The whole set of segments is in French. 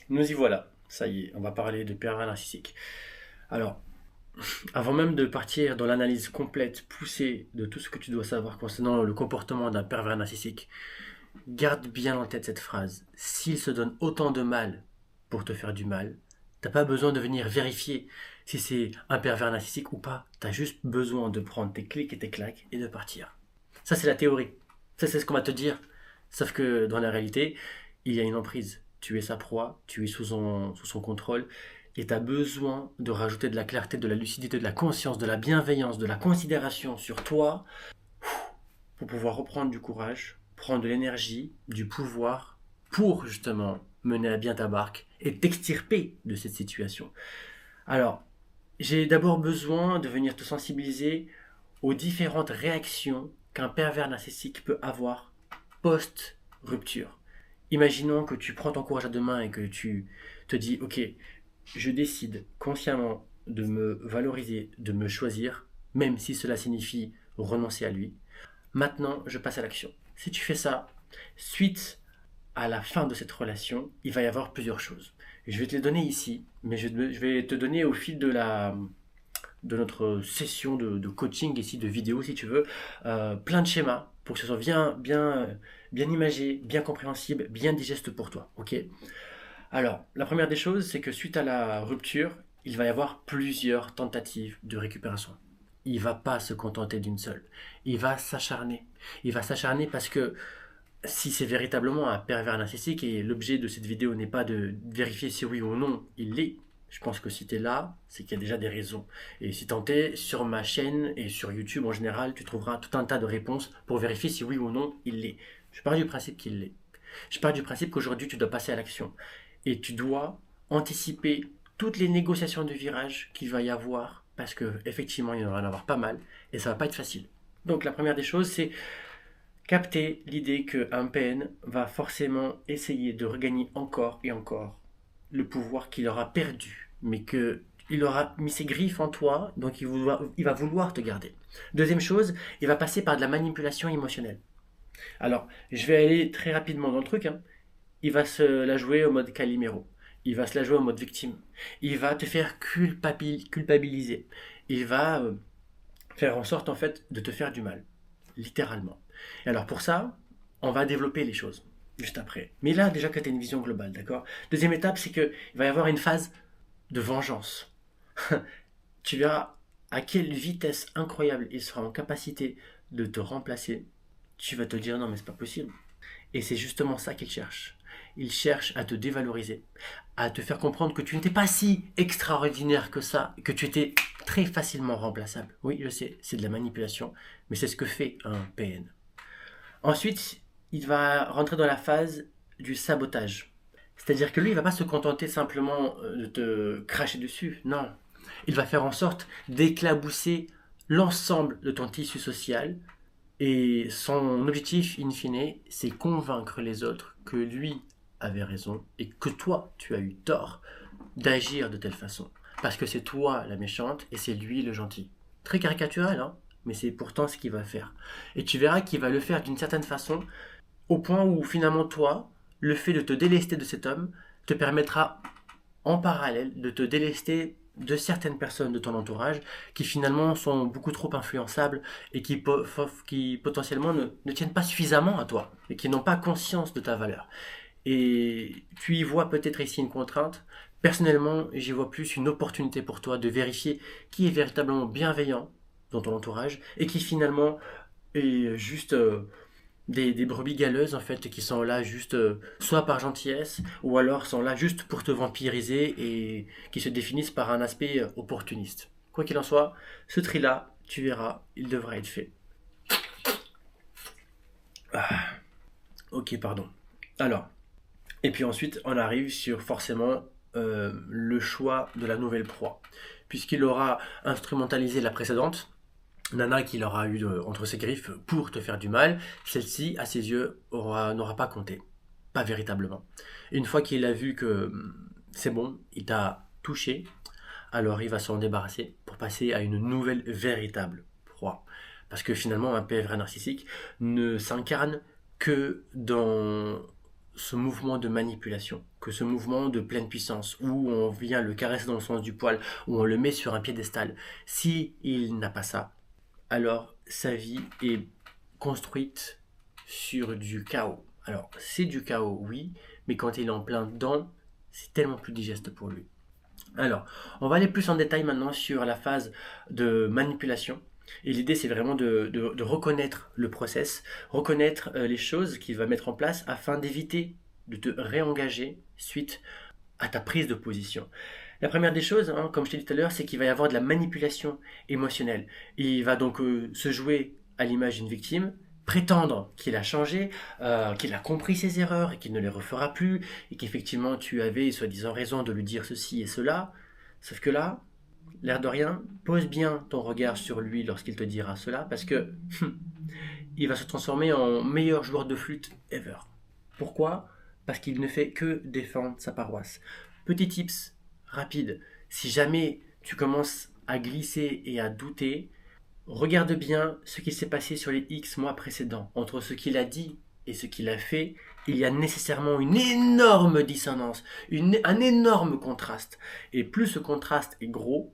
Nous y voilà. Ça y est, on va parler de pervers narcissique. Alors, avant même de partir dans l'analyse complète, poussée de tout ce que tu dois savoir concernant le comportement d'un pervers narcissique, garde bien en tête cette phrase. S'il se donne autant de mal pour te faire du mal, t'as pas besoin de venir vérifier si c'est un pervers narcissique ou pas. T'as juste besoin de prendre tes clics et tes claques et de partir. Ça, c'est la théorie. Ça, c'est ce qu'on va te dire. Sauf que dans la réalité, il y a une emprise. Tu es sa proie, tu es sous son contrôle, et tu as besoin de rajouter de la clarté, de la lucidité, de la conscience, de la bienveillance, de la considération sur toi pour pouvoir reprendre du courage, prendre de l'énergie, du pouvoir pour justement mener à bien ta barque et t'extirper de cette situation. Alors, j'ai d'abord besoin de venir te sensibiliser aux différentes réactions qu'un pervers narcissique peut avoir post-rupture. Imaginons que tu prends ton courage à deux mains et que tu te dis, ok, je décide consciemment de me valoriser, de me choisir, même si cela signifie renoncer à lui. Maintenant, je passe à l'action. Si tu fais ça, suite à la fin de cette relation, il va y avoir plusieurs choses. Je vais te les donner ici, mais je vais te donner au fil de notre session de coaching ici, de vidéo si tu veux, plein de schémas pour que ce soit bien imagé, bien compréhensible, bien digeste pour toi. Ok. Alors, la première des choses, c'est que suite à la rupture, il va y avoir plusieurs tentatives de récupération. Il ne va pas se contenter d'une seule. Il va s'acharner. Il va s'acharner parce que si c'est véritablement un pervers narcissique, et l'objet de cette vidéo n'est pas de vérifier si oui ou non il l'est, je pense que si tu es là, c'est qu'il y a déjà des raisons. Et si tant est, sur ma chaîne et sur YouTube en général, tu trouveras tout un tas de réponses pour vérifier si oui ou non il l'est. Je pars du principe qu'il l'est. Je pars du principe qu'aujourd'hui tu dois passer à l'action. Et tu dois anticiper toutes les négociations de virage qu'il va y avoir, parce que effectivement il y en va en avoir pas mal, et ça va pas être facile. Donc la première des choses, c'est capter l'idée qu'un PN va forcément essayer de regagner encore et encore le pouvoir qu'il aura perdu, mais qu'il aura mis ses griffes en toi, donc il va vouloir te garder. Deuxième chose, il va passer par de la manipulation émotionnelle. Alors, je vais aller très rapidement dans le truc, hein. Il va se la jouer au mode Calimero. Il va se la jouer au mode victime. Il va te faire culpabiliser. Il va faire en sorte en fait de te faire du mal, littéralement. Et alors pour ça, on va développer les choses juste après. Mais là déjà que tu as une vision globale, d'accord. Deuxième étape, c'est qu'il va y avoir une phase de vengeance. Tu verras à quelle vitesse incroyable il sera en capacité de te remplacer. Tu vas te dire non mais c'est pas possible. Et c'est justement ça qu'il cherche. Il cherche à te dévaloriser, à te faire comprendre que tu n'étais pas si extraordinaire que ça, que tu étais très facilement remplaçable. Oui, je sais, c'est de la manipulation, mais c'est ce que fait un PN. Ensuite, il va rentrer dans la phase du sabotage. C'est-à-dire que lui, il ne va pas se contenter simplement de te cracher dessus. Non. Il va faire en sorte d'éclabousser l'ensemble de ton tissu social. Et son objectif, in fine, c'est convaincre les autres que lui avait raison et que toi, tu as eu tort d'agir de telle façon. Parce que c'est toi la méchante et c'est lui le gentil. Très caricatural, hein, mais c'est pourtant ce qu'il va faire. Et tu verras qu'il va le faire d'une certaine façon, au point où finalement toi, le fait de te délester de cet homme te permettra en parallèle de te délester de certaines personnes de ton entourage qui finalement sont beaucoup trop influençables et qui potentiellement ne tiennent pas suffisamment à toi et qui n'ont pas conscience de ta valeur. Et tu y vois peut-être ici une contrainte. Personnellement, j'y vois plus une opportunité pour toi de vérifier qui est véritablement bienveillant dans ton entourage et qui finalement est juste des brebis galeuses en fait qui sont là juste soit par gentillesse ou alors sont là juste pour te vampiriser et qui se définissent par un aspect opportuniste. Quoi qu'il en soit, ce tri là, tu verras, il devra être fait. Ah, ok, pardon. Alors, et puis ensuite, on arrive sur forcément le choix de la nouvelle proie. Puisqu'il aura instrumentalisé la précédente, Nana qu'il aura eu entre ses griffes pour te faire du mal, celle-ci, à ses yeux, n'aura pas compté. Pas véritablement. Une fois qu'il a vu que c'est bon, il t'a touché, alors il va s'en débarrasser pour passer à une nouvelle véritable proie. Parce que finalement, un PVR narcissique ne s'incarne que dans ce mouvement de manipulation que ce mouvement de pleine puissance, où on vient le caresser dans le sens du poil, où on le met sur un piédestal, si il n'a pas ça, alors sa vie est construite sur du chaos. Alors, c'est du chaos, oui, mais quand il est en plein dedans, c'est tellement plus digeste pour lui. Alors, on va aller plus en détail maintenant sur la phase de manipulation. Et l'idée, c'est vraiment de reconnaître le process, reconnaître les choses qu'il va mettre en place afin d'éviter de te réengager suite à ta prise de position. La première des choses, hein, comme je t'ai dit tout à l'heure, c'est qu'il va y avoir de la manipulation émotionnelle. Il va donc se jouer à l'image d'une victime, prétendre qu'il a changé, qu'il a compris ses erreurs et qu'il ne les refera plus, et qu'effectivement tu avais soi-disant raison de lui dire ceci et cela. Sauf que là, l'air de rien, pose bien ton regard sur lui lorsqu'il te dira cela, parce que il va se transformer en meilleur joueur de flûte ever. Pourquoi? Parce qu'il ne fait que défendre sa paroisse. Petit tips rapide, si jamais tu commences à glisser et à douter, regarde bien ce qui s'est passé sur les X mois précédents. Entre ce qu'il a dit et ce qu'il a fait, il y a nécessairement une énorme dissonance, un énorme contraste. Et plus ce contraste est gros,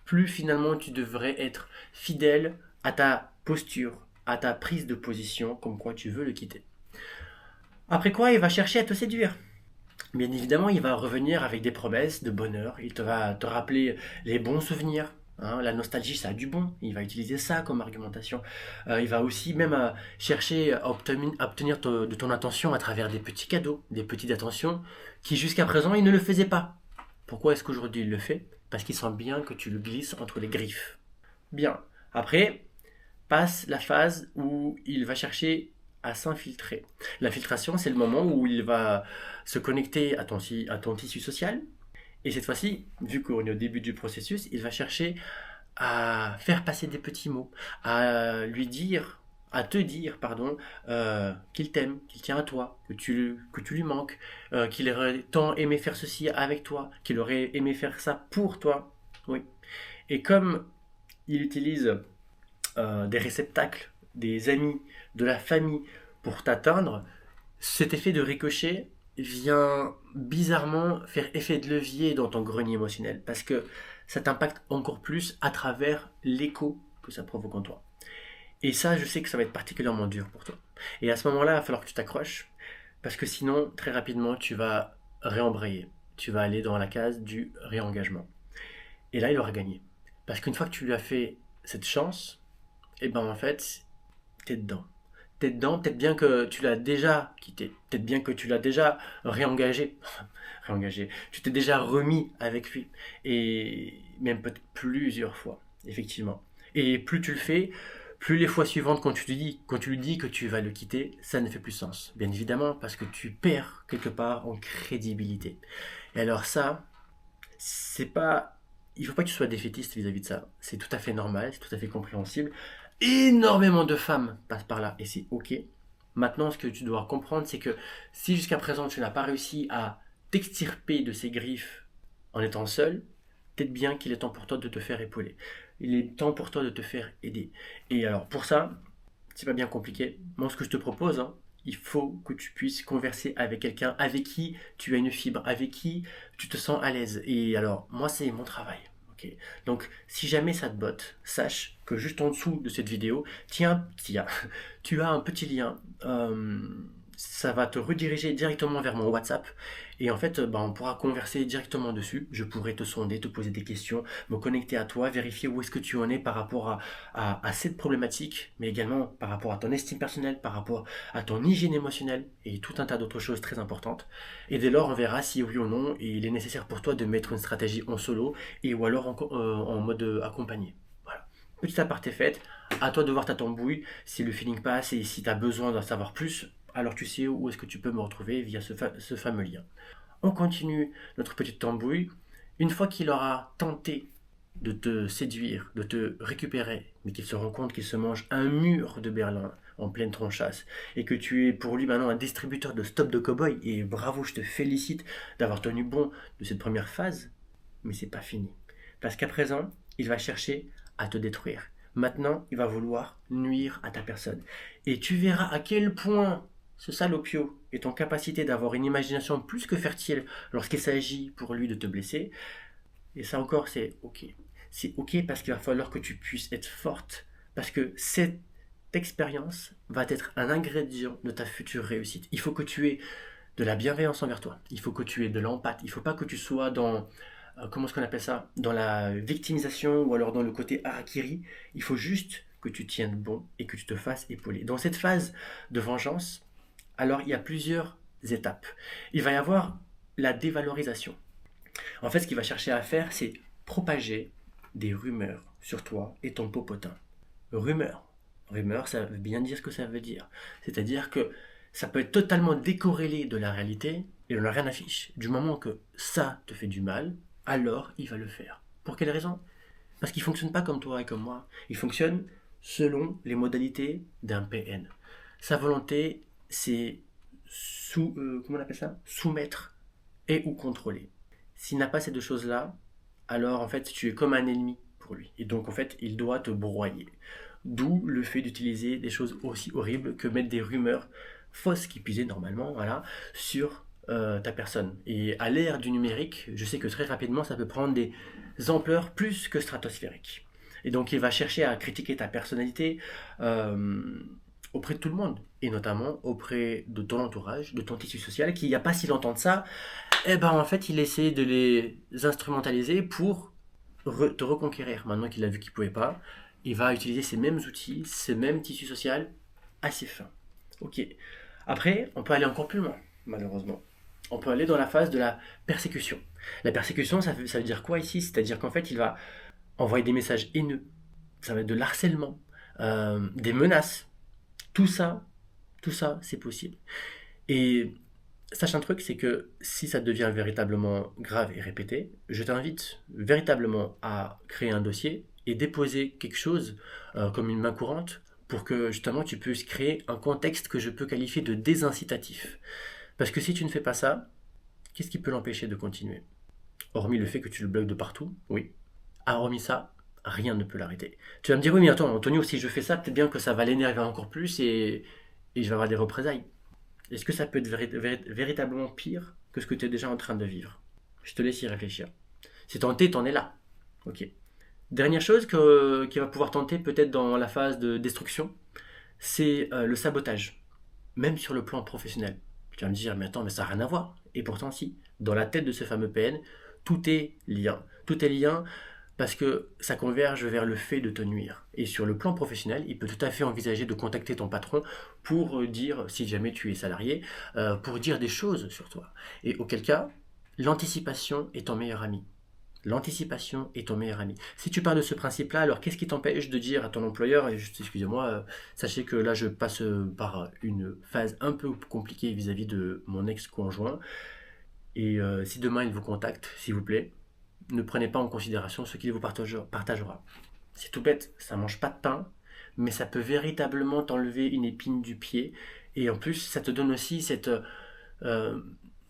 plus finalement tu devrais être fidèle à ta posture, à ta prise de position, comme quoi tu veux le quitter. Après quoi, il va chercher à te séduire. Bien évidemment, il va revenir avec des promesses de bonheur. Il va te rappeler les bons souvenirs. Hein, la nostalgie, ça a du bon. Il va utiliser ça comme argumentation. Il va aussi même chercher à obtenir de ton attention à travers des petits cadeaux, des petites attentions qui jusqu'à présent, il ne le faisait pas. Pourquoi est-ce qu'aujourd'hui il le fait? Parce qu'il sent bien que tu le glisses entre les griffes. Bien. Après, passe la phase où il va chercher à s'infiltrer. L'infiltration, c'est le moment où il va se connecter à ton tissu social. Et cette fois-ci, vu qu'on est au début du processus, il va chercher à faire passer des petits mots, à te dire, pardon, qu'il t'aime, qu'il tient à toi, que tu lui manques, qu'il aurait tant aimé faire ceci avec toi, qu'il aurait aimé faire ça pour toi. Oui. Et comme il utilise des réceptacles, des amis, de la famille pour t'atteindre, cet effet de ricochet vient bizarrement faire effet de levier dans ton grenier émotionnel parce que ça t'impacte encore plus à travers l'écho que ça provoque en toi. Et ça, je sais que ça va être particulièrement dur pour toi. Et à ce moment-là, il va falloir que tu t'accroches parce que sinon, très rapidement, tu vas réembrayer. Tu vas aller dans la case du réengagement. Et là, il aura gagné. Parce qu'une fois que tu lui as fait cette chance, et ben en fait, t'es dedans. T'es dedans, peut-être bien que tu l'as déjà quitté, peut-être bien que tu l'as déjà réengagé, réengagé, tu t'es déjà remis avec lui, et même peut-être plusieurs fois, effectivement. Et plus tu le fais, plus les fois suivantes quand tu lui dis que tu vas le quitter, ça ne fait plus sens. Bien évidemment, parce que tu perds quelque part en crédibilité. Et alors ça, c'est pas, il faut pas que tu sois défaitiste vis-à-vis de ça. C'est tout à fait normal, c'est tout à fait compréhensible. Énormément de femmes passent par là et c'est ok. Maintenant, ce que tu dois comprendre, c'est que si jusqu'à présent tu n'as pas réussi à t'extirper de ces griffes en étant seul, peut-être bien qu'il est temps pour toi de te faire épauler. Il est temps pour toi de te faire aider. Et alors pour ça, c'est pas bien compliqué. Moi, ce que je te propose, hein, il faut que tu puisses converser avec quelqu'un avec qui tu as une fibre, avec qui tu te sens à l'aise. Et alors, moi, c'est mon travail. Ok. Donc, si jamais ça te botte, sache que juste en dessous de cette vidéo, tiens, tu as un petit lien. Ça va te rediriger directement vers mon WhatsApp. Et en fait, on pourra converser directement dessus. Je pourrai te sonder, te poser des questions, me connecter à toi, vérifier où est-ce que tu en es par rapport à cette problématique, mais également par rapport à ton estime personnelle, par rapport à ton hygiène émotionnelle et tout un tas d'autres choses très importantes. Et dès lors, on verra si oui ou non il est nécessaire pour toi de mettre une stratégie en solo et ou alors en mode accompagné. Voilà. Petit aparté fait, à toi de voir ta tambouille, si le feeling passe et si tu as besoin d'en savoir plus, alors tu sais où est-ce que tu peux me retrouver via ce fameux lien. On continue notre petite tambouille. Une fois qu'il aura tenté de te séduire, de te récupérer, mais qu'il se rend compte qu'il se mange un mur de Berlin en pleine tronchasse, et que tu es pour lui maintenant un distributeur de stop de cow-boy, et bravo, je te félicite d'avoir tenu bon de cette première phase, mais c'est pas fini. Parce qu'à présent, il va chercher à te détruire. Maintenant, il va vouloir nuire à ta personne. Et tu verras à quel point ce salopio et ton capacité d'avoir une imagination plus que fertile lorsqu'il s'agit pour lui de te blesser, et ça encore, c'est ok. C'est ok parce qu'il va falloir que tu puisses être forte. Parce que cette expérience va être un ingrédient de ta future réussite. Il faut que tu aies de la bienveillance envers toi. Il faut que tu aies de l'empathie. Il ne faut pas que tu sois dans, comment est-ce qu'on appelle ça, dans la victimisation ou alors dans le côté harakiri. Il faut juste que tu tiennes bon et que tu te fasses épauler. Dans cette phase de vengeance, alors il y a plusieurs étapes. Il va y avoir la dévalorisation. En fait, ce qu'il va chercher à faire, c'est propager des rumeurs sur toi et ton popotin. Rumeurs. Rumeurs, ça veut bien dire ce que ça veut dire. C'est-à-dire que ça peut être totalement décorrélé de la réalité et on n'a rien affiche. Du moment que ça te fait du mal, alors il va le faire. Pour quelle raison? Parce qu'il ne fonctionne pas comme toi et comme moi. Il fonctionne selon les modalités d'un PN. Sa volonté, c'est comment on appelle ça? Soumettre et ou contrôler. S'il n'a pas ces deux choses-là, alors en fait tu es comme un ennemi pour lui. Et donc en fait il doit te broyer. D'où le fait d'utiliser des choses aussi horribles que mettre des rumeurs fausses qui puisaient normalement voilà, sur ta personne. Et à l'ère du numérique, je sais que très rapidement ça peut prendre des ampleurs plus que stratosphériques. Et donc il va chercher à critiquer ta personnalité auprès de tout le monde, et notamment auprès de ton entourage, de ton tissu social, qui il n'y a pas si longtemps de ça, eh ben en fait il essaie de les instrumentaliser pour te reconquérir. Maintenant qu'il a vu qu'il ne pouvait pas, il va utiliser ces mêmes outils, ces mêmes tissus sociaux à ses fins. Ok. Après, on peut aller encore plus loin, malheureusement. On peut aller dans la phase de la persécution. La persécution, ça veut dire quoi ici? C'est-à-dire qu'en fait, il va envoyer des messages haineux, ça va être de l'harcèlement, des menaces. Tout ça, c'est possible. Et sache un truc, c'est que si ça devient véritablement grave et répété, je t'invite véritablement à créer un dossier et déposer quelque chose comme une main courante pour que justement tu puisses créer un contexte que je peux qualifier de désincitatif. Parce que si tu ne fais pas ça, qu'est-ce qui peut l'empêcher de continuer? Hormis le fait que tu le bloques de partout, oui. Hormis ça, rien ne peut l'arrêter. Tu vas me dire, oui mais attends Antonio, si je fais ça, peut-être bien que ça va l'énerver encore plus et je vais avoir des représailles. Est-ce que ça peut être véritablement pire que ce que tu es déjà en train de vivre? Je te laisse y réfléchir. Si t'en es là. Ok. Dernière chose qui va pouvoir tenter peut-être dans la phase de destruction, c'est le sabotage. Même sur le plan professionnel. Tu vas me dire, mais attends, mais ça n'a rien à voir. Et pourtant si. Dans la tête de ce fameux PN, tout est lien. Tout est lien parce que ça converge vers le fait de te nuire. Et sur le plan professionnel, il peut tout à fait envisager de contacter ton patron pour dire, si jamais tu es salarié, pour dire des choses sur toi. Et auquel cas, l'anticipation est ton meilleur ami. L'anticipation est ton meilleur ami. Si tu pars de ce principe-là, alors qu'est-ce qui t'empêche de dire à ton employeur, et juste excusez-moi, sachez que là je passe par une phase un peu compliquée vis-à-vis de mon ex-conjoint, et si demain il vous contacte, s'il vous plaît, ne prenez pas en considération ce qu'il vous partagera. C'est tout bête, ça mange pas de pain, mais ça peut véritablement t'enlever une épine du pied, et en plus ça te donne aussi euh,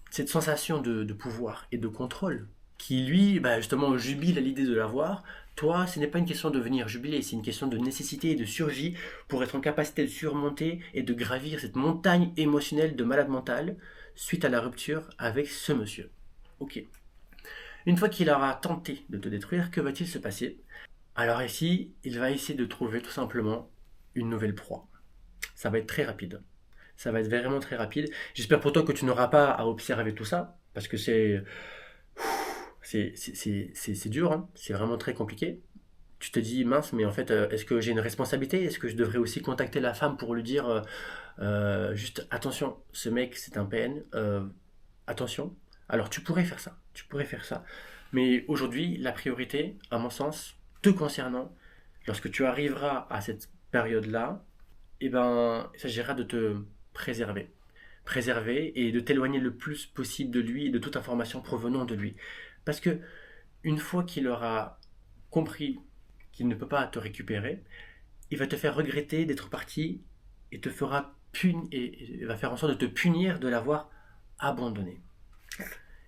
cette sensation de pouvoir et de contrôle, qui lui, bah, justement, jubile à l'idée de l'avoir. Toi, ce n'est pas une question de venir jubiler, c'est une question de nécessité et de survie pour être en capacité de surmonter et de gravir cette montagne émotionnelle de malade mental suite à la rupture avec ce monsieur. Ok. Une fois qu'il aura tenté de te détruire, que va-t-il se passer? Alors ici, il va essayer de trouver tout simplement une nouvelle proie. Ça va être très rapide. Ça va être vraiment très rapide. J'espère pour toi que tu n'auras pas à observer tout ça, parce que c'est dur, hein. C'est vraiment très compliqué. Tu te dis, mince, mais en fait, est-ce que j'ai une responsabilité? Est-ce que je devrais aussi contacter la femme pour lui dire, juste, attention, ce mec, c'est un PN, attention. Alors, tu pourrais faire ça, tu pourrais faire ça. Mais aujourd'hui, la priorité, à mon sens, te concernant, lorsque tu arriveras à cette période-là, eh ben, il s'agira de te préserver. Préserver et de t'éloigner le plus possible de lui et de toute information provenant de lui. Parce que une fois qu'il aura compris qu'il ne peut pas te récupérer, il va te faire regretter d'être parti et te fera et va faire en sorte de te punir de l'avoir abandonné.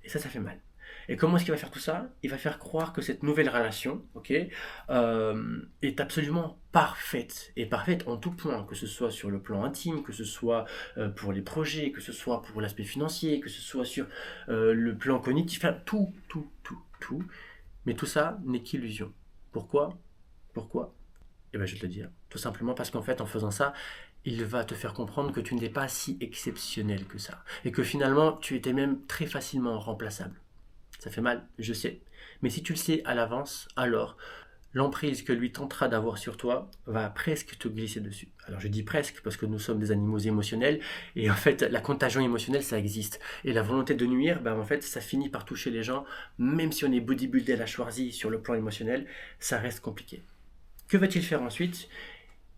Et ça fait mal. Et comment est-ce qu'il va faire tout ça? Il va faire croire que cette nouvelle relation, ok, est absolument parfaite. Et parfaite en tout point, que ce soit sur le plan intime, que ce soit pour les projets, que ce soit pour l'aspect financier, que ce soit sur le plan cognitif, enfin, tout. Mais tout ça n'est qu'illusion. Pourquoi? Pourquoi? Eh bien, je vais te le dire. Tout simplement parce qu'en fait, en faisant ça, il va te faire comprendre que tu n'es pas si exceptionnel que ça. Et que finalement, tu étais même très facilement remplaçable. Ça fait mal, je sais. Mais si tu le sais à l'avance, alors l'emprise que lui tentera d'avoir sur toi va presque te glisser dessus. Alors je dis presque parce que nous sommes des animaux émotionnels et en fait la contagion émotionnelle ça existe. Et la volonté de nuire, ben, en fait ça finit par toucher les gens, même si on est bodybuildé à la Schwarzy sur le plan émotionnel, ça reste compliqué. Que va-t-il faire ensuite?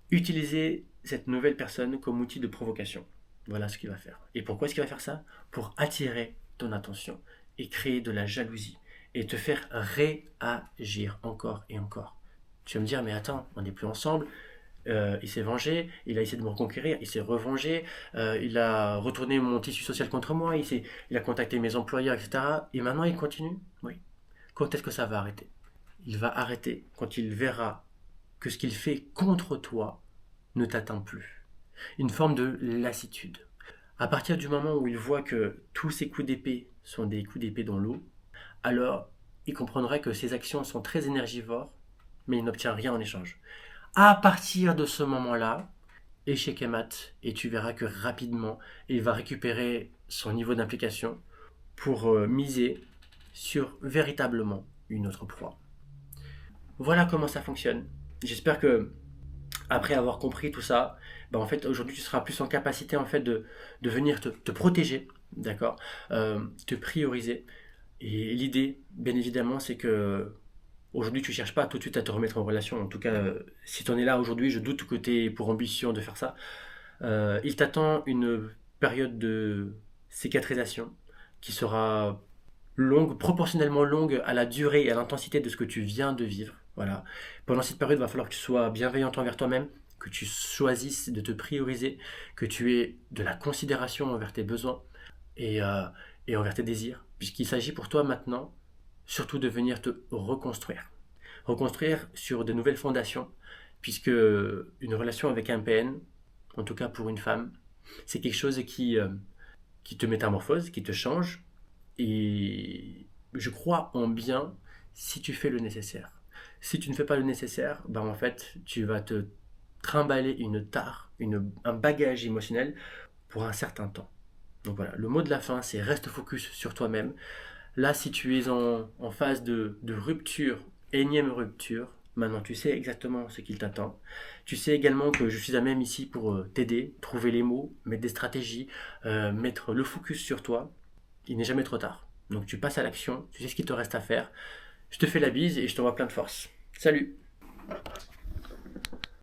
Utiliser cette nouvelle personne comme outil de provocation. Voilà ce qu'il va faire. Et pourquoi est-ce qu'il va faire ça? Pour attirer ton attention et créer de la jalousie et te faire réagir encore et encore. Tu vas me dire, mais attends, on n'est plus ensemble, il s'est vengé, il a essayé de me reconquérir, il s'est revengé, il a retourné mon tissu social contre moi, il a contacté mes employeurs, etc. Et maintenant il continue? Oui. Quand est-ce que ça va arrêter? Il va arrêter quand il verra que ce qu'il fait contre toi ne t'atteint plus. Une forme de lassitude. À partir du moment où il voit que tous ses coups d'épée sont des coups d'épée dans l'eau, alors il comprendrait que ses actions sont très énergivores, mais il n'obtient rien en échange. À partir de ce moment-là, échec et mat, et tu verras que rapidement, il va récupérer son niveau d'implication pour miser sur véritablement une autre proie. Voilà comment ça fonctionne. J'espère que après avoir compris tout ça, ben en fait aujourd'hui tu seras plus en capacité en fait de venir te protéger, d'accord, te prioriser. Et l'idée, bien évidemment, c'est que aujourd'hui tu cherches pas tout de suite à te remettre en relation. En tout cas, si tu en es là aujourd'hui, je doute que tu aies pour ambition de faire ça. Il t'attend une période de cicatrisation qui sera longue, proportionnellement longue à la durée et à l'intensité de ce que tu viens de vivre. Voilà. Pendant cette période, il va falloir que tu sois bienveillant envers toi-même, que tu choisisses de te prioriser, que tu aies de la considération envers tes besoins et, euh, et envers tes désirs, puisqu'il s'agit pour toi maintenant surtout de venir te reconstruire. Reconstruire sur de nouvelles fondations, puisque une relation avec un PN, en tout cas pour une femme, c'est quelque chose qui te métamorphose, qui te change, et je crois en bien si tu fais le nécessaire. Si tu ne fais pas le nécessaire, ben en fait, tu vas te trimballer une tare, un bagage émotionnel pour un certain temps. Donc voilà, le mot de la fin, c'est reste focus sur toi-même. Là, si tu es en phase de rupture, énième rupture, maintenant tu sais exactement ce qu'il t'attend. Tu sais également que je suis à même ici pour t'aider, trouver les mots, mettre des stratégies, mettre le focus sur toi. Il n'est jamais trop tard. Donc tu passes à l'action, tu sais ce qu'il te reste à faire. Je te fais la bise et je t'envoie plein de force. Salut!